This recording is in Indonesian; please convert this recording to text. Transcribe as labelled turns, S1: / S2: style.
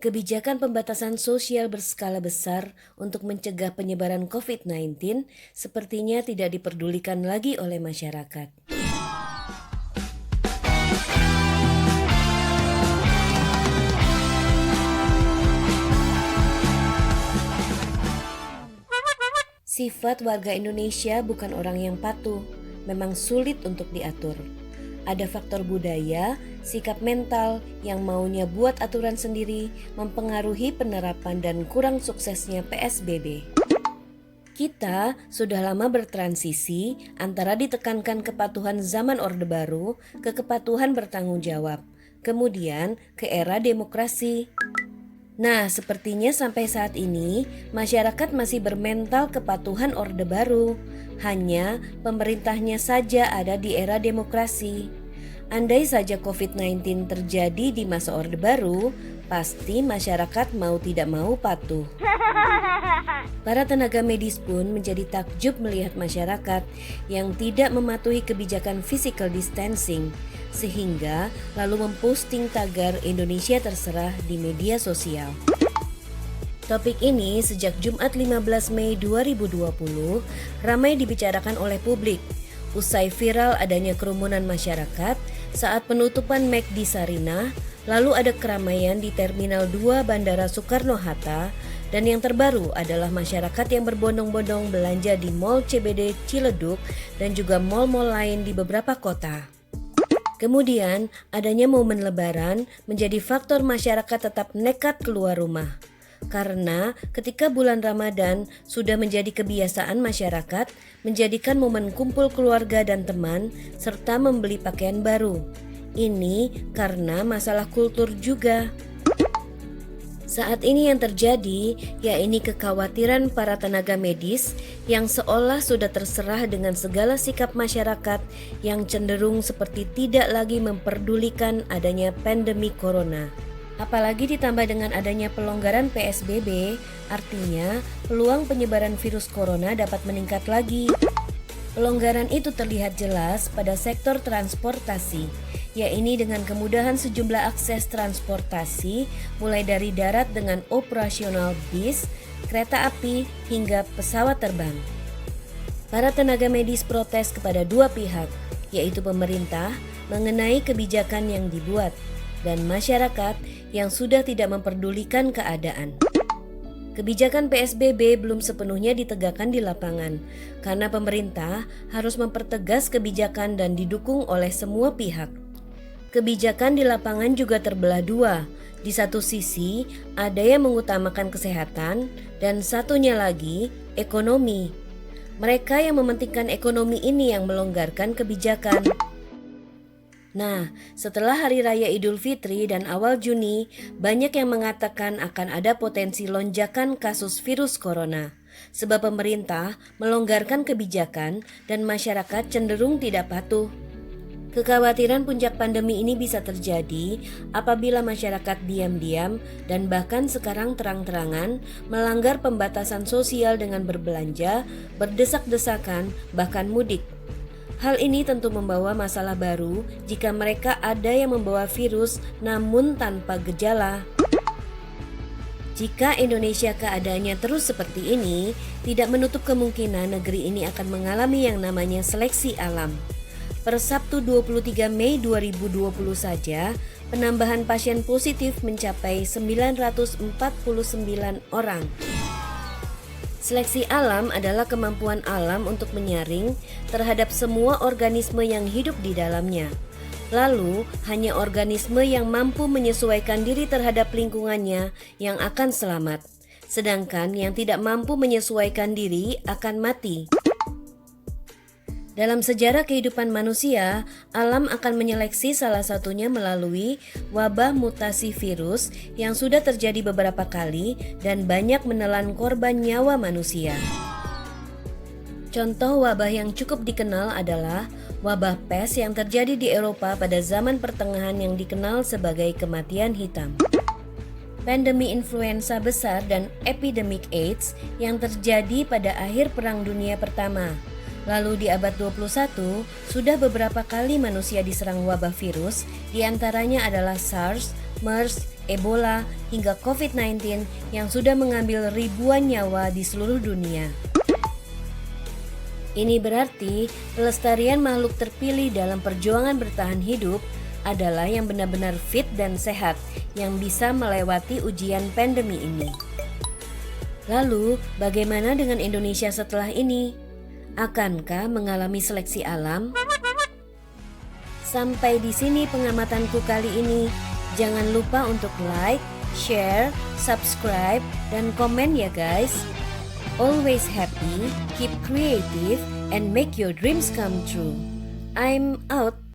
S1: Kebijakan pembatasan sosial berskala besar untuk mencegah penyebaran COVID-19 sepertinya tidak diperdulikan lagi oleh masyarakat. Sifat warga Indonesia bukan orang yang patuh, memang sulit untuk diatur. Ada faktor budaya, sikap mental yang maunya buat aturan sendiri mempengaruhi penerapan dan kurang suksesnya PSBB. Kita sudah lama bertransisi antara ditekankan kepatuhan zaman Orde Baru ke kepatuhan bertanggung jawab, kemudian ke era demokrasi. Nah, sepertinya sampai saat ini masyarakat masih bermental kepatuhan Orde Baru. Hanya pemerintahnya saja ada di era demokrasi. Andai saja COVID-19 terjadi di masa Orde Baru, pasti masyarakat mau tidak mau patuh. Para tenaga medis pun menjadi takjub melihat masyarakat yang tidak mematuhi kebijakan physical distancing, sehingga lalu memposting tagar Indonesia terserah di media sosial. Topik ini sejak Jumat 15 Mei 2020 ramai dibicarakan oleh publik usai viral adanya kerumunan masyarakat saat penutupan McD Sarinah, lalu ada keramaian di Terminal 2 Bandara Soekarno-Hatta, dan yang terbaru adalah masyarakat yang berbondong-bondong belanja di Mall CBD Ciledug dan juga mal-mal lain di beberapa kota. Kemudian, adanya momen lebaran menjadi faktor masyarakat tetap nekat keluar rumah. Karena ketika bulan Ramadan sudah menjadi kebiasaan masyarakat menjadikan momen kumpul keluarga dan teman serta membeli pakaian baru. Ini karena masalah kultur juga. Saat ini yang terjadi yakni kekhawatiran para tenaga medis yang seolah sudah terserah dengan segala sikap masyarakat yang cenderung seperti tidak lagi memperdulikan adanya pandemi corona. Apalagi ditambah dengan adanya pelonggaran PSBB, artinya peluang penyebaran virus corona dapat meningkat lagi. Pelonggaran itu terlihat jelas pada sektor transportasi, yakni dengan kemudahan sejumlah akses transportasi mulai dari darat dengan operasional bis, kereta api, hingga pesawat terbang. Para tenaga medis protes kepada dua pihak, yaitu pemerintah mengenai kebijakan yang dibuat dan masyarakat yang sudah tidak memperdulikan keadaan. Kebijakan PSBB belum sepenuhnya ditegakkan di lapangan karena pemerintah harus mempertegas kebijakan dan didukung oleh semua pihak. Kebijakan di lapangan juga terbelah dua. Di satu sisi ada yang mengutamakan kesehatan dan satunya lagi ekonomi. Mereka yang mementingkan ekonomi ini yang melonggarkan kebijakan. Nah, setelah Hari Raya Idul Fitri dan awal Juni, banyak yang mengatakan akan ada potensi lonjakan kasus virus corona. Sebab pemerintah melonggarkan kebijakan dan masyarakat cenderung tidak patuh. Kekhawatiran puncak pandemi ini bisa terjadi apabila masyarakat diam-diam dan bahkan sekarang terang-terangan melanggar pembatasan sosial dengan berbelanja, berdesak-desakan, bahkan mudik. Hal ini tentu membawa masalah baru jika mereka ada yang membawa virus namun tanpa gejala. Jika Indonesia keadaannya terus seperti ini, tidak menutup kemungkinan negeri ini akan mengalami yang namanya seleksi alam. Per Sabtu 23 Mei 2020 saja, penambahan pasien positif mencapai 949 orang. Seleksi alam adalah kemampuan alam untuk menyaring terhadap semua organisme yang hidup di dalamnya. Lalu, hanya organisme yang mampu menyesuaikan diri terhadap lingkungannya yang akan selamat. Sedangkan yang tidak mampu menyesuaikan diri akan mati. Dalam sejarah kehidupan manusia, alam akan menyeleksi salah satunya melalui wabah mutasi virus yang sudah terjadi beberapa kali dan banyak menelan korban nyawa manusia. Contoh wabah yang cukup dikenal adalah wabah pes yang terjadi di Eropa pada zaman pertengahan yang dikenal sebagai kematian hitam. Pandemi influenza besar dan epidemik AIDS yang terjadi pada akhir Perang Dunia Pertama. Lalu di abad 21, sudah beberapa kali manusia diserang wabah virus, diantaranya adalah SARS, MERS, Ebola, hingga COVID-19 yang sudah mengambil ribuan nyawa di seluruh dunia. Ini berarti pelestarian makhluk terpilih dalam perjuangan bertahan hidup adalah yang benar-benar fit dan sehat yang bisa melewati ujian pandemi ini. Lalu, bagaimana dengan Indonesia setelah ini? Akankah mengalami seleksi alam? Sampai di sini pengamatanku kali ini. Jangan lupa untuk like, share, subscribe, dan komen ya guys. Always happy, keep creative, and make your dreams come true. I'm out.